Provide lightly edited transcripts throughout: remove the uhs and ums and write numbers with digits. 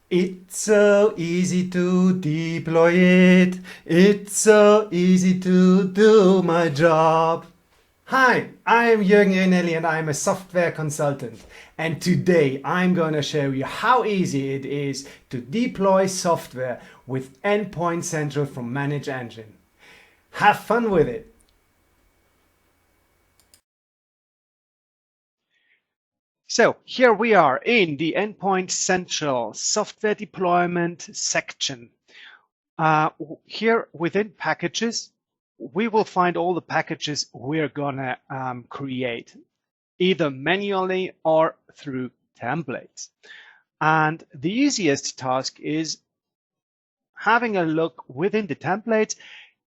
It's so easy to deploy it. It's so easy to do my job. Hi, I'm Jürgen Rinelli and I'm a software consultant. And today I'm going to show you how easy it is to deploy software with Endpoint Central from ManageEngine. Have fun with it. So here we are in the Endpoint Central software deployment section. Here within packages, we will find all the packages we're gonna create, either manually or through templates. And the easiest task is having a look within the templates.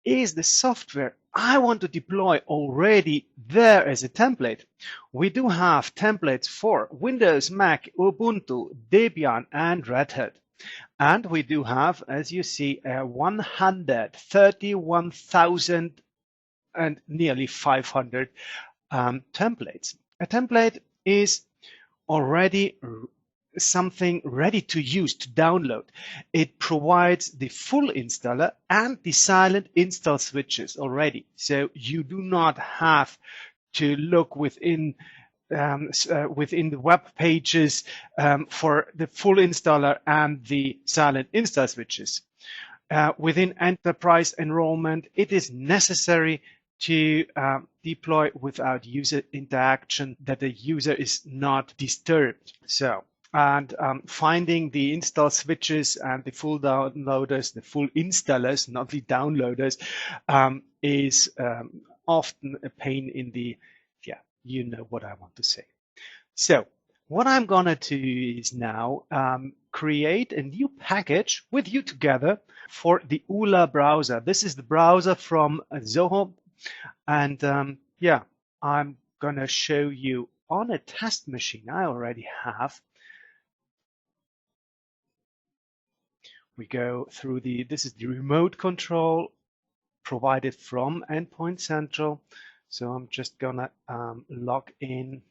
Is the software I want to deploy already there as a template? We do have templates for Windows, Mac, Ubuntu, Debian, and Red Hat. And we do have, as you see, 131,000 and nearly 500 templates. A template is already something ready to use, to download. It provides the full installer and the silent install switches already. So you do not have to look within the web pages for the full installer and the silent install switches. Within enterprise enrollment, it is necessary to deploy without user interaction, that the user is not disturbed. So, and finding the install switches and the full downloaders, the full installers, not the downloaders, is often a pain in the, yeah, you know what I want to say. So what I'm gonna do is now create a new package with you together for the ULA browser. This is the browser from Zoho, and yeah, I'm gonna show you on a test machine I already have. We go through this is the remote control provided from Endpoint Central. So I'm just gonna log in.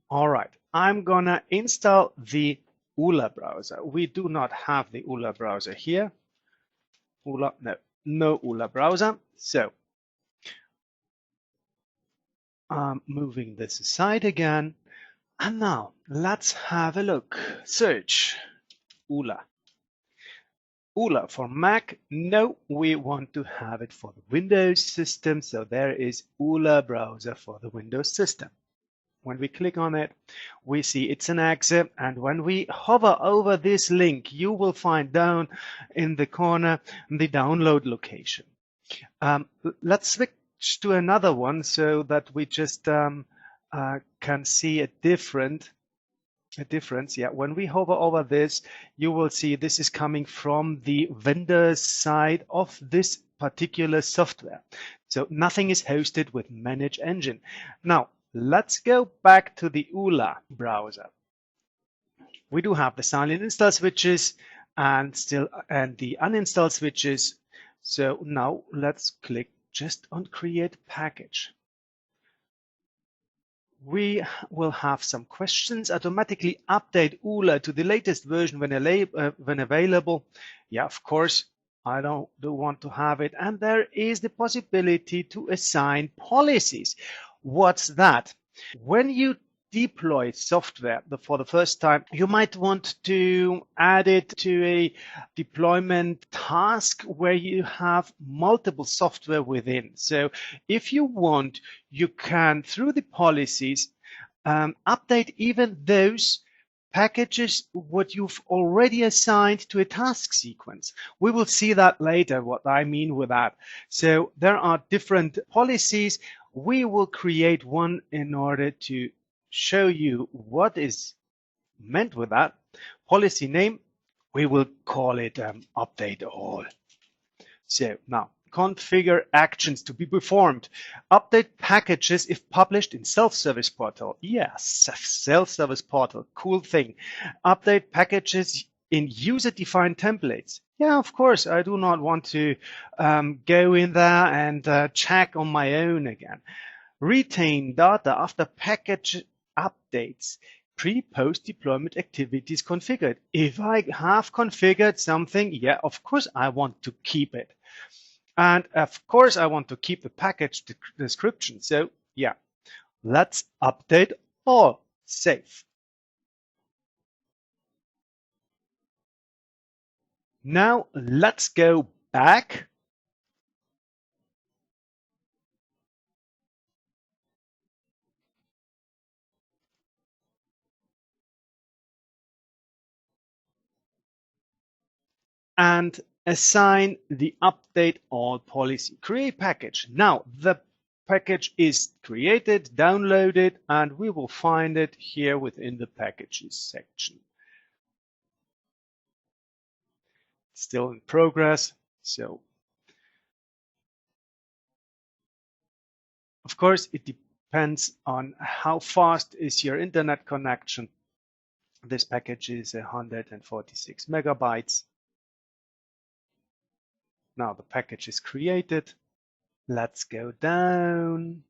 All right, I'm gonna install the ULA browser. We do not have the ULA browser here. ULA, no ULA browser. So I'm moving this aside again. And now let's have a look. Search ULA. ULA for Mac. No, we want to have it for the Windows system. So there is ULA browser for the Windows system. When we click on it, we see it's an exit. And when we hover over this link, you will find down in the corner the download location. Let's switch to another one so that we just can see a difference. Yeah, when we hover over this, you will see this is coming from the vendor side of this particular software. So nothing is hosted with ManageEngine. Now, let's go back to the ULA browser. We do have the silent install switches and the uninstall switches. So now let's click just on create package. We will have some questions. Automatically update ULA to the latest version when available. Yeah, of course, I don't want to have it. And there is the possibility to assign policies. What's that? When you deploy software for the first time, you might want to add it to a deployment task where you have multiple software within. So if you want, you can, through the policies, update even those packages what you've already assigned to a task sequence. We will see that later, what I mean with that. So there are different policies. We will create one in order to show you what is meant with that. Policy name, we will call it update all. So now configure actions to be performed. Update packages if published in self-service portal. Yes, self-service portal, cool thing. Update packages in user-defined templates. Yeah, of course, I do not want to go in there and check on my own again. Retain data after package updates. pre-post deployment activities configured. If I have configured something, yeah, of course I want to keep it. And of course I want to keep the package description. So yeah, let's update all. Save. Now let's go back and assign the update all policy. Create package. Now the package is created, downloaded, and we will find it here within the packages section. Still in progress. So of course it depends on how fast is your internet connection. This package is 146 megabytes. Now the package is created. Let's go down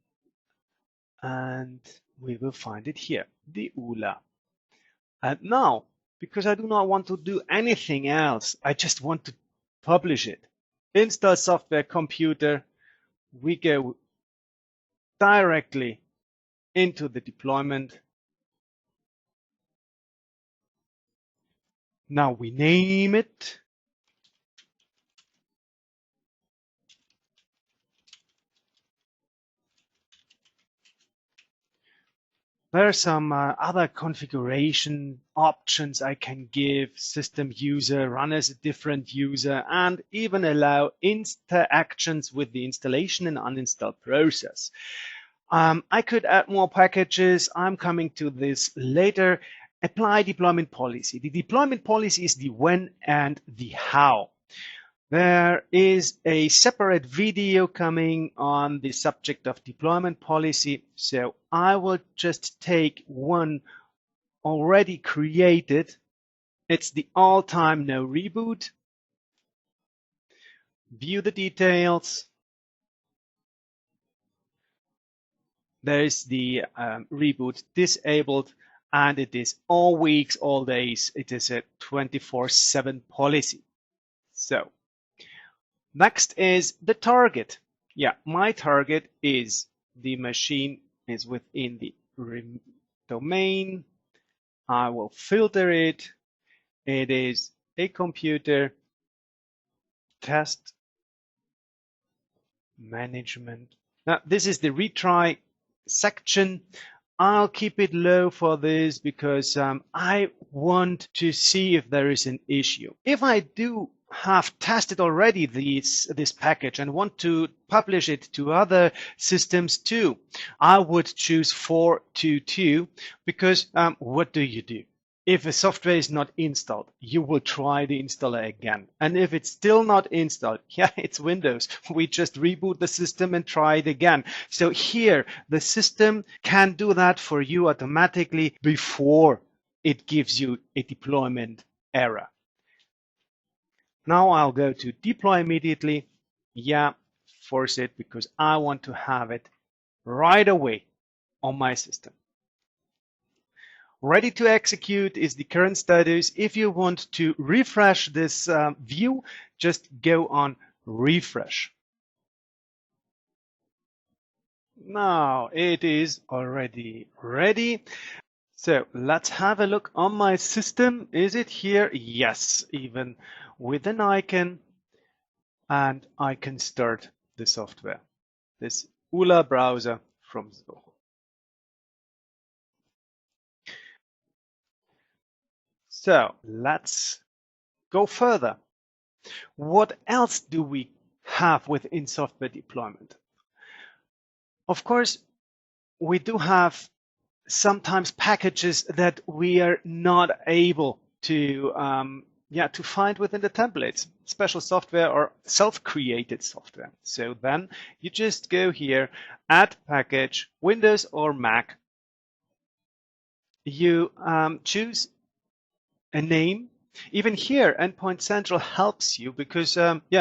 and we will find it here, the ULA. And now, because I do not want to do anything else, I just want to publish it. Install software computer, we go directly into the deployment. Now we name it. There are some other configuration options I can give: system user, run as a different user, and even allow interactions with the installation and uninstall process. I could add more packages. I'm coming to this later. Apply deployment policy. The deployment policy is the when and the how. There is a separate video coming on the subject of deployment policy. So I will just take one already created. It's the all-time no reboot. View the details. There is the reboot disabled, and it is all weeks, all days. It is a 24/7 policy. So next is the target. Yeah, my target is the machine is within the domain. I will filter it. It is a computer test management. Now, this is the retry section. I'll keep it low for this because I want to see if there is an issue. If I do have tested already this package and want to publish it to other systems too, I would choose 422 because what do? If a software is not installed, you will try the installer again. And if it's still not installed, yeah, it's Windows. We just reboot the system and try it again. So here, the system can do that for you automatically before it gives you a deployment error. Now I'll go to deploy immediately. Yeah, force it because I want to have it right away on my system. Ready to execute is the current status. If you want to refresh this view, just go on refresh. Now it is already ready. So let's have a look on my system. Is it here? Yes, even with an icon. And I can start the software. This ULA browser from Zoho. So let's go further. What else do we have within software deployment? Of course, we do have sometimes packages that we are not able to to find within the templates, special software or self-created software. So then you just go here, add package, Windows or Mac. You choose a name. Even here, Endpoint Central helps you because,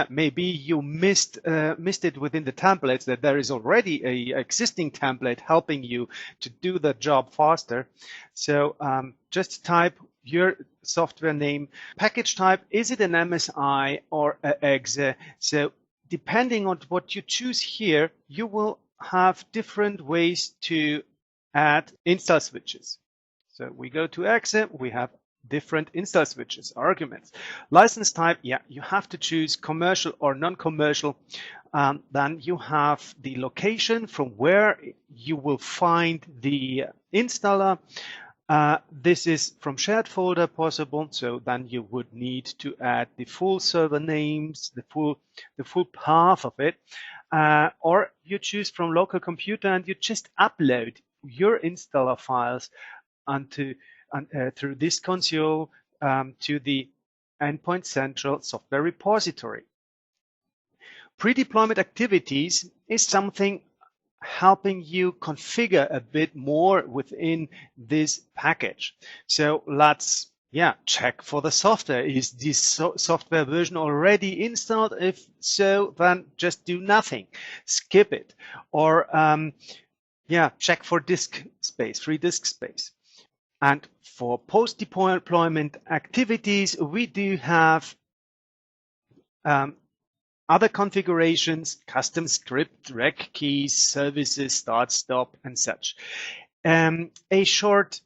maybe you missed it within the templates, that there is already a existing template helping you to do the job faster. So just type your software name, package type. Is it an MSI or an exe? So depending on what you choose here, you will have different ways to add install switches. So we go to exe, we have different install switches, arguments. License type, you have to choose commercial or non-commercial. Then you have the location from where you will find the installer. This is from shared folder possible, so then you would need to add the full server names, the full path of it, or you choose from local computer and you just upload your installer files through this console to the Endpoint Central software repository. Pre-deployment activities is something helping you configure a bit more within this package. So let's check for the software. Is this software version already installed? If so, then just do nothing, skip it, or check for disk space, free disk space. And for post-deployment activities, we do have other configurations, custom script, rec keys, services, start, stop, and such. A short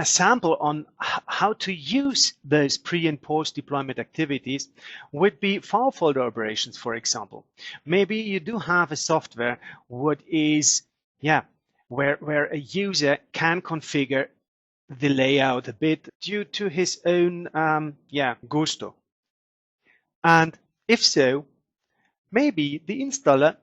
sample on how to use those pre and post deployment activities would be file folder operations, for example. Maybe you do have a software what is where a user can configure the layout a bit due to his own gusto. And if so, maybe the installer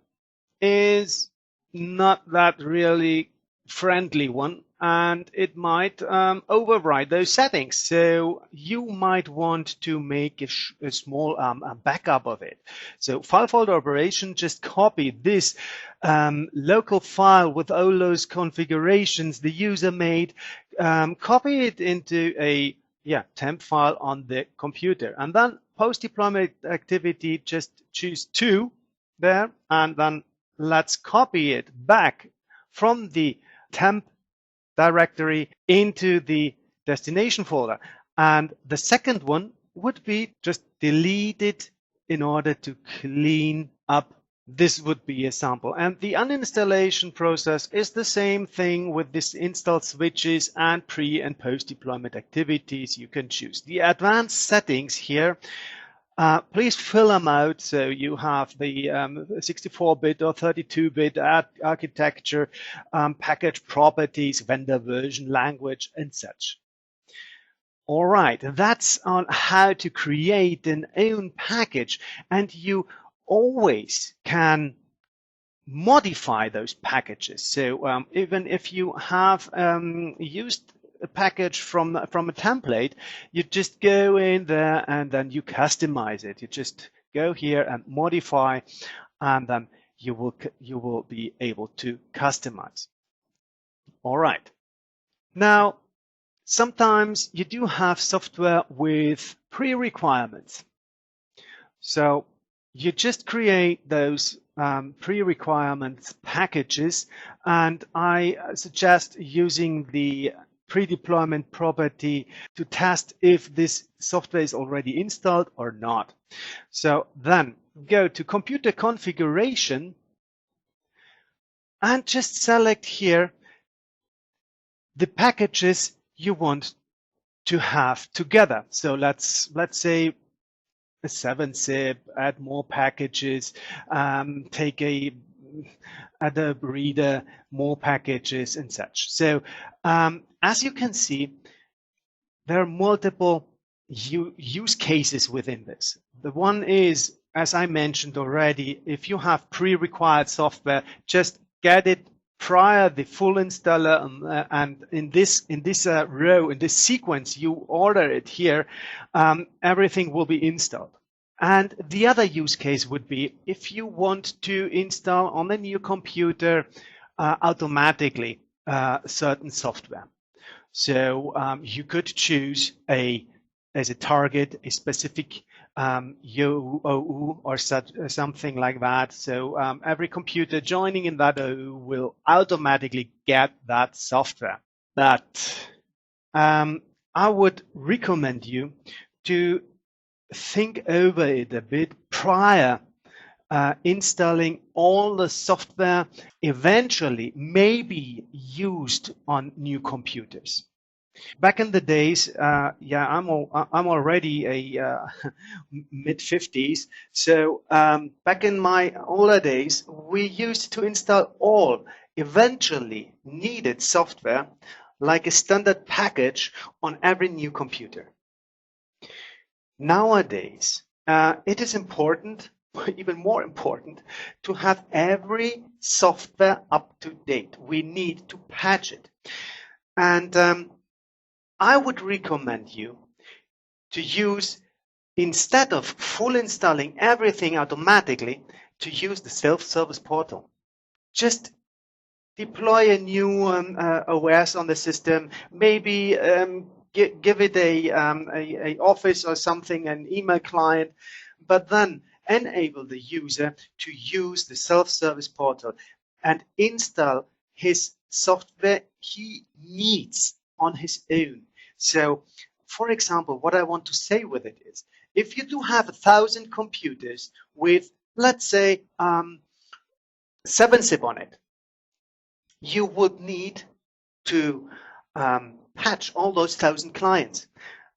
is not that really friendly one, and it might override those settings. So you might want to make a small backup of it. So file folder operation, just copy this local file with all those configurations the user made, copy it into a temp file on the computer, and then post-deployment activity, just choose 2 there, and then let's copy it back from the temp directory into the destination folder. And the second one would be just delete it in order to clean up. This would be a sample. And the uninstallation process is the same thing with this install switches and pre and post deployment activities you can choose. The advanced settings here, please fill them out so you have the 64-bit or 32-bit architecture, package properties, vendor version, language, and such. All right, that's on how to create an own package, and you always can modify those packages. So even if you have used a package from a template, you just go in there and then you customize it. You just go here and modify, and then you will be able to customize. All right. Now, sometimes you do have software with pre-requirements. So you just create those pre-requirements packages, and I suggest using the pre-deployment property to test if this software is already installed or not. So then go to computer configuration and just select here the packages you want to have together. So let's say a 7-zip, add more packages, take add a reader, more packages, and such. So as you can see, there are multiple use cases within this. The one is, as I mentioned already, if you have pre-required software, just get it prior the full installer, and in this row, in this sequence, you order it here, everything will be installed. And the other use case would be if you want to install on a new computer automatically certain software. So you could choose a as a target, a specific OU or something like that. So every computer joining in that OU will automatically get that software. That I would recommend you to think over it a bit prior installing all the software eventually may be used on new computers. Back in the days, yeah, I'm already a mid 50s. So back in my older days, we used to install all eventually needed software like a standard package on every new computer. Nowadays, it is important, even more important, to have every software up to date. We need to patch it. And I would recommend you to use, instead of full installing everything automatically, to use the self-service portal. Just deploy a new OS on the system, maybe give it a Office or something, an email client, but then enable the user to use the self-service portal and install his software he needs on his own. So, for example, what I want to say with it is, if you do have 1,000 computers with, let's say, 7-zip on it, you would need to patch all those 1,000 clients,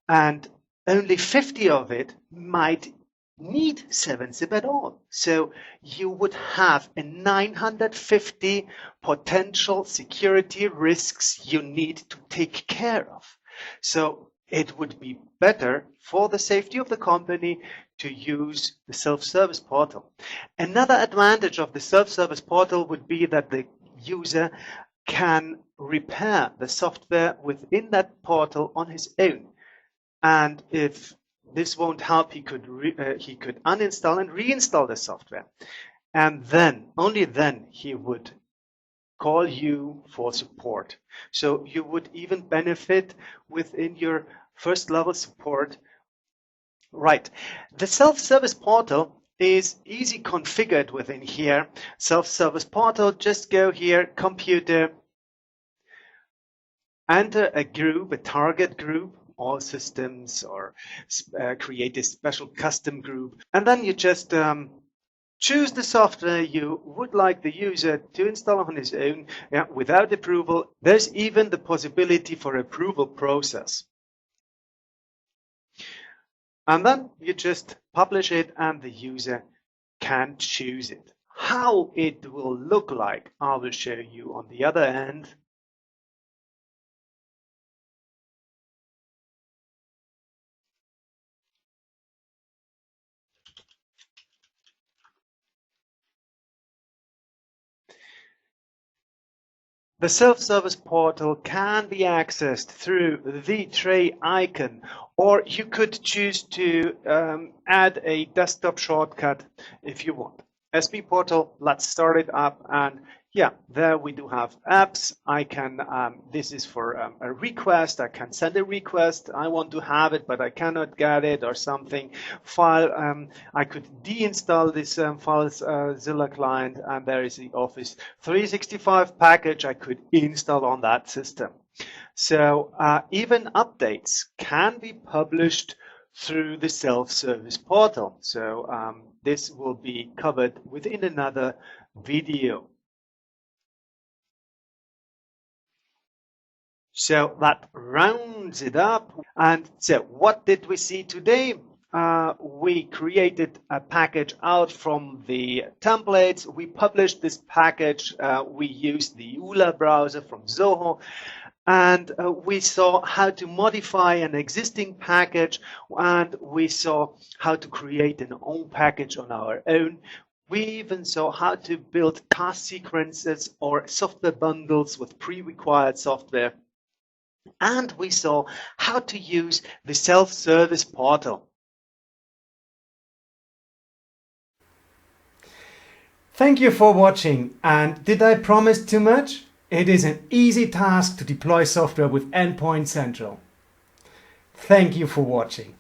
and only 50 of it might need 7-zip at all. So you would have a 950 potential security risks you need to take care of. So it would be better for the safety of the company to use the self-service portal. Another advantage of the self-service portal would be that the user can repair the software within that portal on his own. And if this won't help, he could uninstall and reinstall the software. And then, only then, he would call you for support. So you would even benefit within your first level support. Right. The self-service portal is easy configured within here. Self-service portal, just go here, computer, enter a group, a target group, all systems, or create a special custom group. And then you just choose the software you would like the user to install on his own without approval. There's even the possibility for approval process. And then you just publish it and the user can choose it. How it will look like, I will show you on the other end. The self-service portal can be accessed through the tray icon, or you could choose to add a desktop shortcut if you want. SP portal, let's start it up, and yeah, there we do have apps. I can, this is for a request. I can send a request. I want to have it, but I cannot get it or something. File, I could deinstall this FileZilla client, and there is the Office 365 package I could install on that system. So even updates can be published through the self-service portal. So this will be covered within another video. So that rounds it up. And so what did we see today? We created a package out from the templates. We published this package. We used the EULA browser from Zoho. And we saw how to modify an existing package. And we saw how to create an own package on our own. We even saw how to build task sequences or software bundles with pre-required software. And we saw how to use the self-service portal. Thank you for watching. And did I promise too much? It is an easy task to deploy software with Endpoint Central. Thank you for watching.